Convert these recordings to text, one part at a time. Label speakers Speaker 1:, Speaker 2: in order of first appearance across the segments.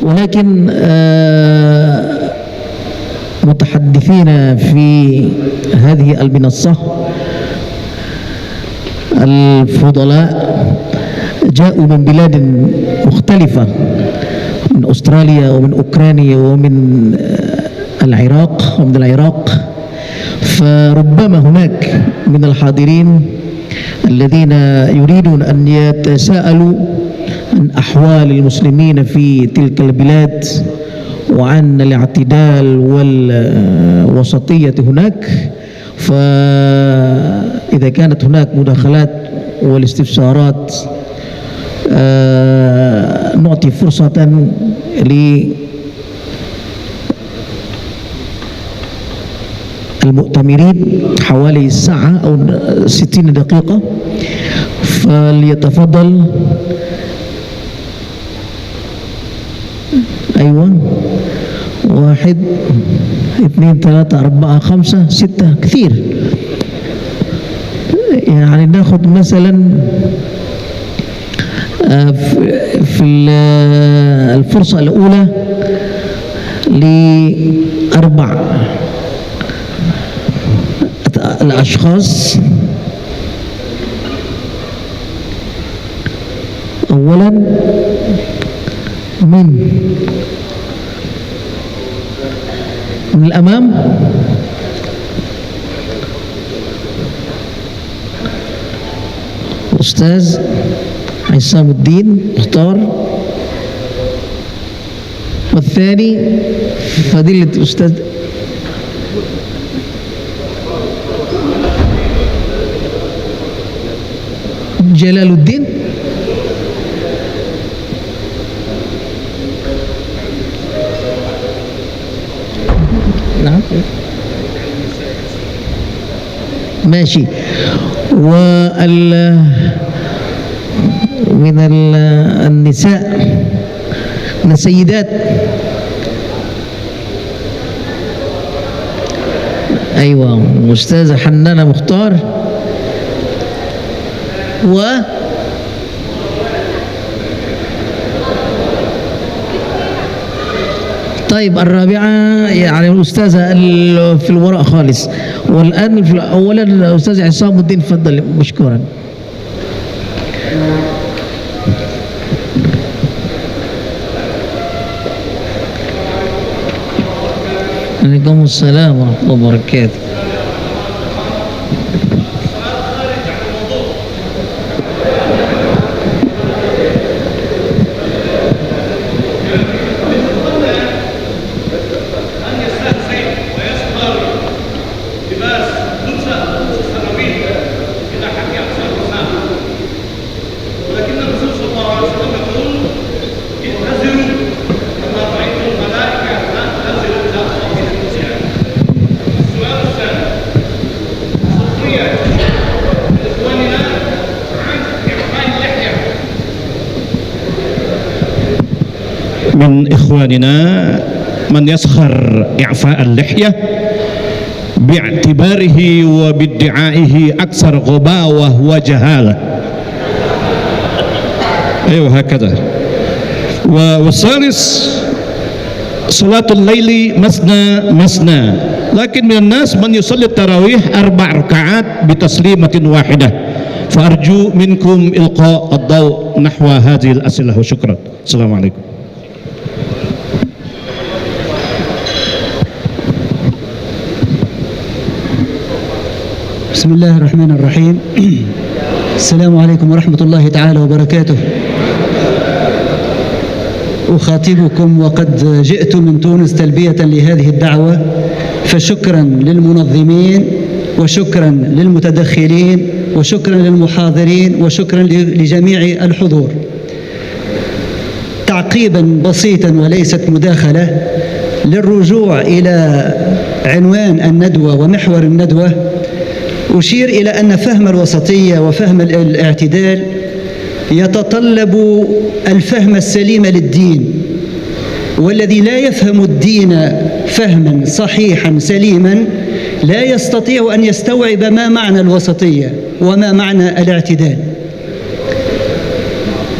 Speaker 1: ولكن متحدثين في هذه المنصة الفضلاء جاءوا من بلاد مختلفة، من أستراليا ومن أوكرانيا ومن العراق فربما هناك من الحاضرين الذين يريدون أن يتساءلوا عن أحوال المسلمين في تلك البلاد وعن الاعتدال والوسطية هناك. فإذا كانت هناك مداخلات والاستفسارات نعطي فرصة للمؤتمرين حوالي ساعة أو 60 دقيقة، فليتفضل. أيوة، 1 2 3 4 5 6 كثير. يعني ناخذ مثلا في الفرصة الأولى ل4 الأشخاص. أولا من الأمام، أستاذ عصام الدين مختار، والثاني فضيلة الأستاذ جلال الدين. نعم ماشي. من النساء، من السيدات، أيوة، أستاذة حنانة مختار، طيب الرابعة يعني الأستاذة في الوراء خالص. والآن أولا الأستاذ عصام الدين، تفضل مشكورا. عليكم السلام ورحمة الله وبركاته.
Speaker 2: من إخواننا من يسخر إعفاء اللحية باعتباره وبادعائه أكثر غباوة وجهالة. أيوة هكذا. والثالث صلاة الليل مثنى، لكن من الناس من يصلي التراويح 4 ركعات بتسليمة واحدة. فأرجو منكم إلقاء الضوء نحو هذه الأسئلة وشكرا. السلام عليكم.
Speaker 3: بسم الله الرحمن الرحيم. السلام عليكم ورحمة الله تعالى وبركاته. أخاطبكم وقد جئت من تونس تلبية لهذه الدعوة، فشكرا للمنظمين وشكرا للمتدخلين وشكرا للمحاضرين وشكرا لجميع الحضور. تعقيبا بسيطا وليست مداخلة للرجوع إلى عنوان الندوة ومحور الندوة، أشير إلى أن فهم الوسطية وفهم الاعتدال يتطلب الفهم السليم للدين، والذي لا يفهم الدين فهما صحيحا سليما لا يستطيع أن يستوعب ما معنى الوسطية وما معنى الاعتدال.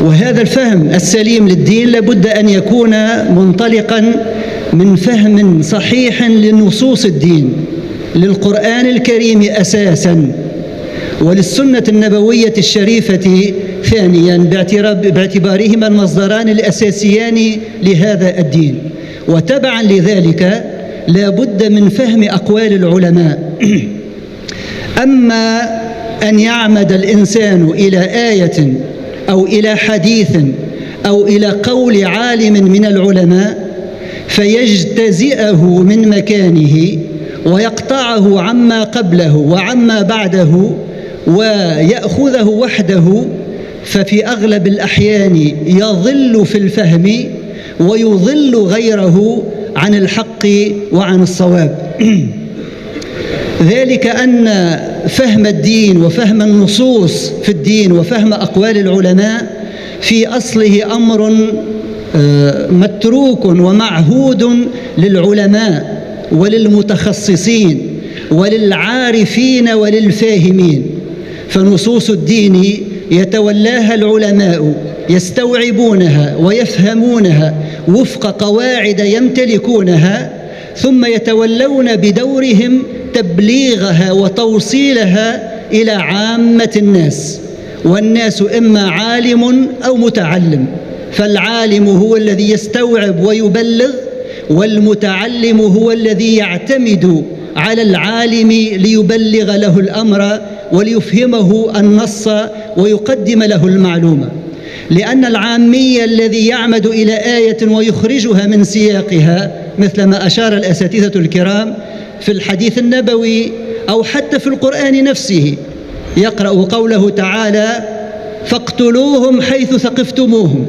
Speaker 3: وهذا الفهم السليم للدين لابد أن يكون منطلقا من فهم صحيح لنصوص الدين، للقرآن الكريم أساسا، وللسنة النبوية الشريفة ثانيا، باعتبارهما المصدران الأساسيان لهذا الدين. وتبعا لذلك لا بد من فهم أقوال العلماء. أما أن يعمد الإنسان إلى آية أو إلى حديث أو إلى قول عالم من العلماء فيجتزئه من مكانه ويقطعه عما قبله وعما بعده ويأخذه وحده، ففي أغلب الأحيان يضل في الفهم ويضل غيره عن الحق وعن الصواب. ذلك أن فهم الدين وفهم النصوص في الدين وفهم أقوال العلماء في أصله أمر متروك ومعهود للعلماء وللمتخصصين وللعارفين وللفاهمين. فنصوص الدين يتولاها العلماء، يستوعبونها ويفهمونها وفق قواعد يمتلكونها، ثم يتولون بدورهم تبليغها وتوصيلها إلى عامة الناس، والناس إما عالم أو متعلم، فالعالم هو الذي يستوعب ويبلغ، والمتعلم هو الذي يعتمد على العالم ليبلغ له الأمر وليفهمه النص ويقدم له المعلومة. لأن العامي الذي يعمد إلى آية ويخرجها من سياقها، مثل ما أشار الأساتذة الكرام في الحديث النبوي أو حتى في القرآن نفسه، يقرأ قوله تعالى: فاقتلوهم حيث ثقفتموهم،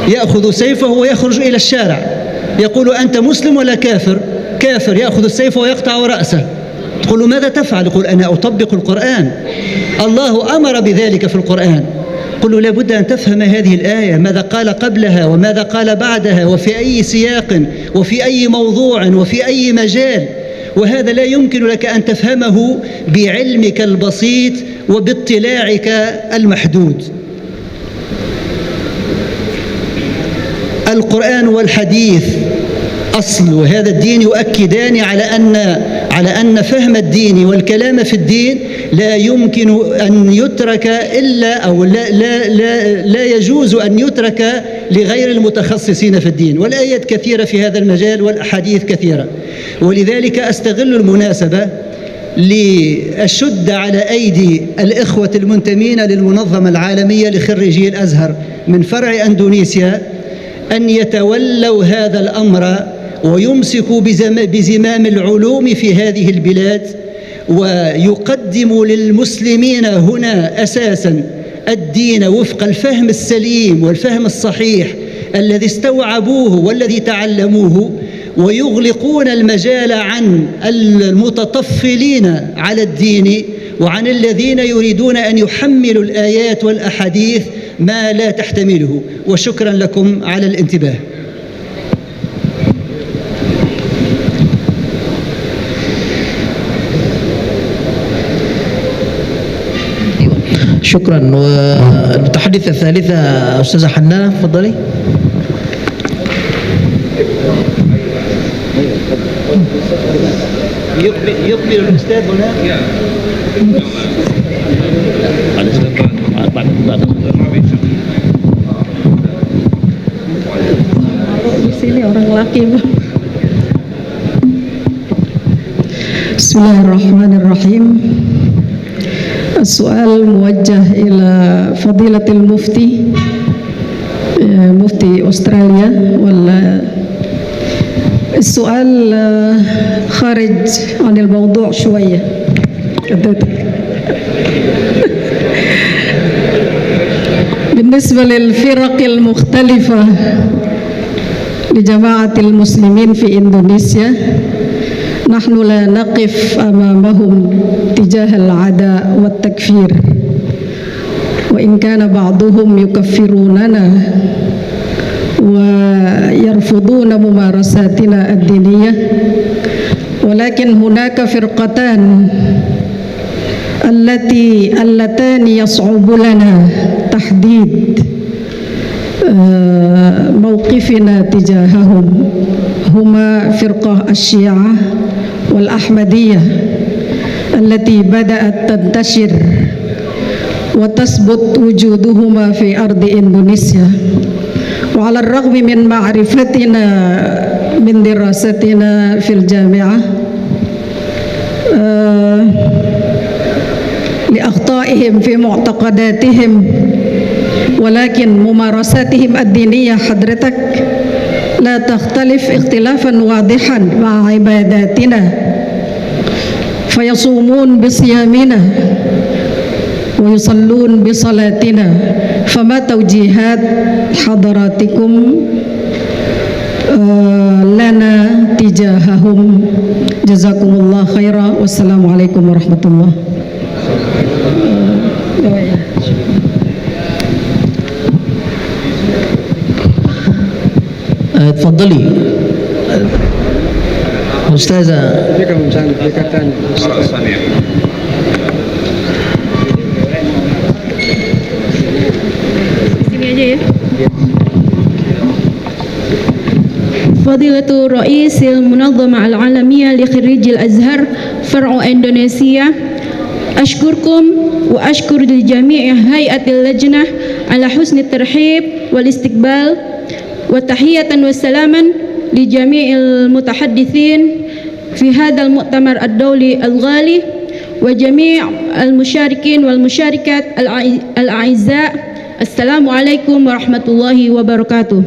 Speaker 3: يأخذ سيفه ويخرج إلى الشارع، يقول: أنت مسلم ولا كافر؟ كافر. يأخذ السيف ويقطع رأسه. تقول له: ماذا تفعل؟ يقول: أنا أطبق القرآن، الله أمر بذلك في القرآن. قل له: لابد أن تفهم هذه الآية، ماذا قال قبلها وماذا قال بعدها وفي أي سياق وفي أي موضوع وفي أي مجال، وهذا لا يمكن لك أن تفهمه بعلمك البسيط وباطلاعك المحدود. القرآن والحديث أصل هذا الدين يؤكدان على أن فهم الدين والكلام في الدين لا يمكن أن يترك إلا أو لا يجوز أن يترك لغير المتخصصين في الدين. والآيات كثيرة في هذا المجال والأحاديث كثيرة، ولذلك أستغل المناسبة لأشد على أيدي الإخوة المنتمين للمنظمة العالمية لخريجي الأزهر من فرع أندونيسيا أن يتولوا هذا الأمر ويمسكوا بزمام العلوم في هذه البلاد، ويقدموا للمسلمين هنا أساسا الدين وفق الفهم السليم والفهم الصحيح الذي استوعبوه والذي تعلموه، ويغلقون المجال عن المتطفلين على الدين وعن الذين يريدون أن يحملوا الآيات والأحاديث ما لا تحتمله. وشكرا لكم على الانتباه.
Speaker 1: شكرا. والمتحدثة الثالثة أستاذة حنانة، تفضلي.
Speaker 3: يقبل الأستاذ هنا.
Speaker 4: Di sini orang laki, Bu. Bismillahirrahmanirrahim. السؤال موجه إلى فضيلة المفتي، مفتي أستراليا. السؤال خارج عن الموضوع شوية. بالنسبة للفرق المختلفة لجماعة المسلمين في إندونيسيا، نحن لا نقف أمامهم تجاه العداء والتكفير، وإن كان بعضهم يكفروننا ويرفضون ممارساتنا الدينية، ولكن هناك فرقتان اللتان يصعب لنا تحديد موقفنا تجاههم. هما فرقة الشيعة والأحمدية التي بدأت تنتشر وتثبت وجودهما في أرض إندونيسيا. وعلى الرغم من معرفتنا من دراستنا في الجامعة لأخطائهم في معتقداتهم، ولكن ممارساتهم الدينية حضرتك لا تختلف اختلافا واضحا مع عباداتنا، فيصومون بصيامنا ويصلون بصلاتنا. فما توجيهات حضراتكم لنا تجاههم؟ جزاكم الله خيرا والسلام عليكم ورحمة الله.
Speaker 1: تفضلي أستاذة.
Speaker 5: فضيلة رئيس المنظمة العالمية لخريج الأزهر فرع إندونيسيا، أشكركم وأشكر لجميع هيئة اللجنة على حسن الترحيب والاستقبال، وتحية وسلاما لجميع المتحدثين في هذا المؤتمر الدولي الغالي، وجميع المشاركين والمشاركات الأعزاء. السلام عليكم ورحمة الله وبركاته.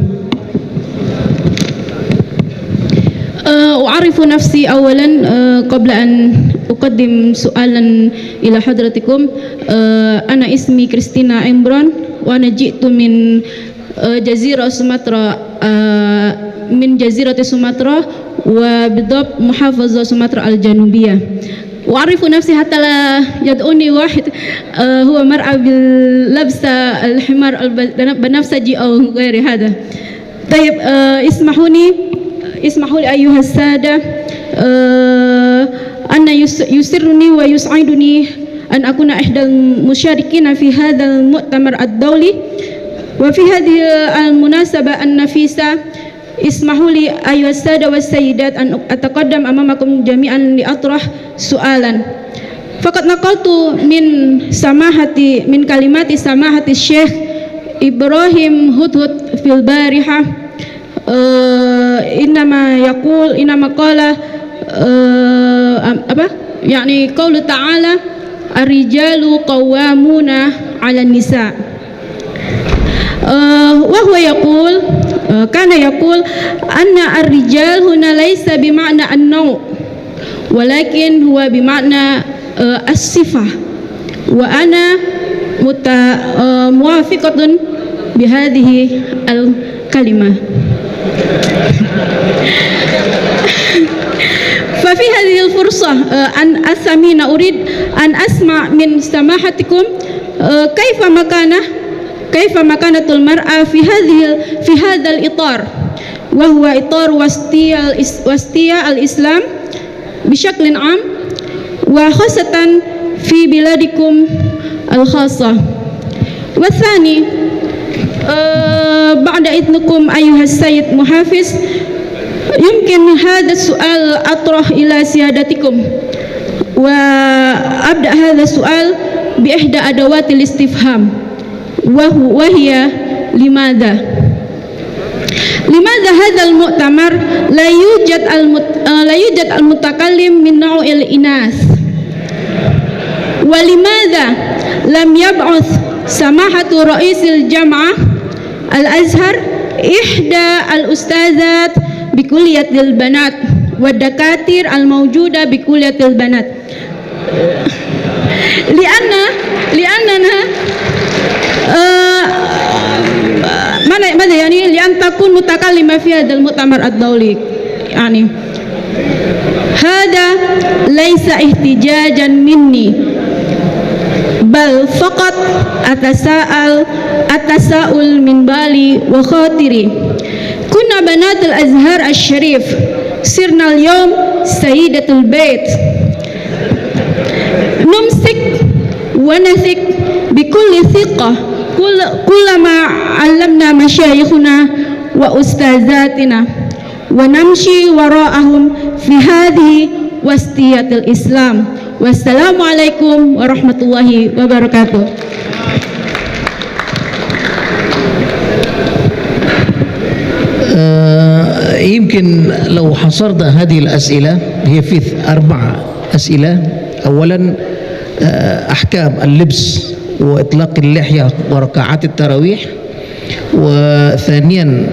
Speaker 5: أعرف نفسي أولا قبل أن أقدم سؤالا إلى حضرتكم. أنا اسمي كريستينا عمران، وأنا جئت من جزيرة سومطرة، من جزيرة سومطرة وبالضبط محافظة سومطرة الجنوبية. وأعرف نفسي حتى لا يدعوني واحد هو مرأة باللبسة الحمار البنفسجي أو غير هذا. طيب، اسمحوا لي أيها السادة أن يسرني ويسعدني أن أكون إحدى المشاركين في هذا المؤتمر الدولي. وفي هذه المناسبة النفيسة اسمحوا لي أيها السادة والسيدات أن أتقدم أمامكم جميعا لأطرح سؤالا. فقد نقلت من كلمات سماحة الشيخ إبراهيم هدهد في البارحة، إنما قال يعني قوله تعالى الرجال قوامون على النساء، وهو يقول كان يقول أن الرجال هنا ليس بمعنى النوع، ولكن هو بمعنى الصفة، وأنا موافقة بهذه الكلمة. ففي هذه الفرصة الثمينة أريد أن أسمع من سماحتكم كيف مكانة المرأة في هذا الإطار، وهو إطار وسطية الإسلام بشكل عام، وخاصة في بلادكم الخاصة. والثاني، بعد إذنكم أيها السيد محافظ، يمكن هذا السؤال أطرح إلى سيادتكم، وأبدأ هذا السؤال بإحدى أدوات الاستفهام، وهي لماذا هذا المؤتمر لا يوجد المتكلم من نوع الإناث؟ ولماذا لم يبعث سماحة رئيس الجامعة الأزهر إحدى الأستاذات بكلية البنات والدكاترة الموجودة بكلية البنات؟ لأننا لأن تكون متكلمة في هذا المؤتمر الدولي. يعني هذا ليس احتجاجا مني، بل فقط التساؤل من بالي وخاطري. كنا بنات الأزهر الشريف، صرنا اليوم سيدة البيت، نمسك ونثق بكل ثقة كل ما علمنا مشايخنا وأستاذاتنا ونمشي وراءهم في هذه وسطية الإسلام. والسلام عليكم ورحمة الله وبركاته.
Speaker 1: يمكن لو حصرنا هذه الأسئلة هي في 4 أسئلة. أولا أحكام اللبس وإطلاق اللحية وركعات التراويح، وثانيا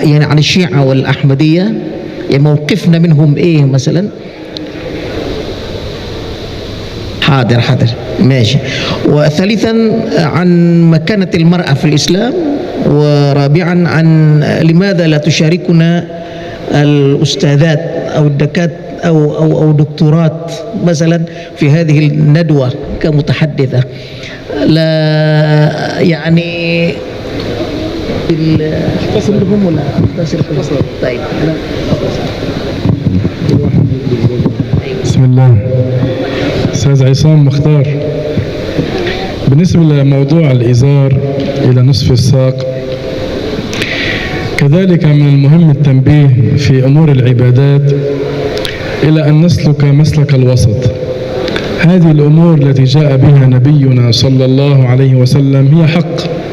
Speaker 1: يعني عن الشيعة والأحمدية، يعني موقفنا منهم إيه مثلا. حاضر ماشي. وثالثا عن مكانة المرأة في الإسلام، ورابعا عن لماذا لا تشاركنا الأستاذات أو الدكاترة أو دكتورات مثلا في هذه الندوة كمتحدثة. لا يعني كلهم ولا طيب.
Speaker 6: بسم الله. أستاذ عصام مختار، بالنسبة لموضوع الإزار إلى نصف الساق، كذلك من المهم التنبيه في أمور العبادات إلى أن نسلك مسلك الوسط. هذه الأمور التي جاء بها نبينا صلى الله عليه وسلم هي حق.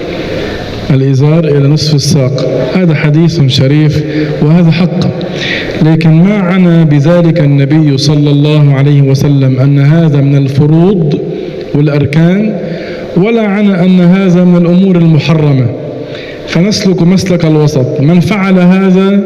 Speaker 6: الإزار إلى نصف الساق هذا حديث شريف وهذا حق، لكن ما عنى بذلك النبي صلى الله عليه وسلم أن هذا من الفروض والأركان، ولا عنى أن هذا من الأمور المحرمة. فنسلك مسلك الوسط. من فعل هذا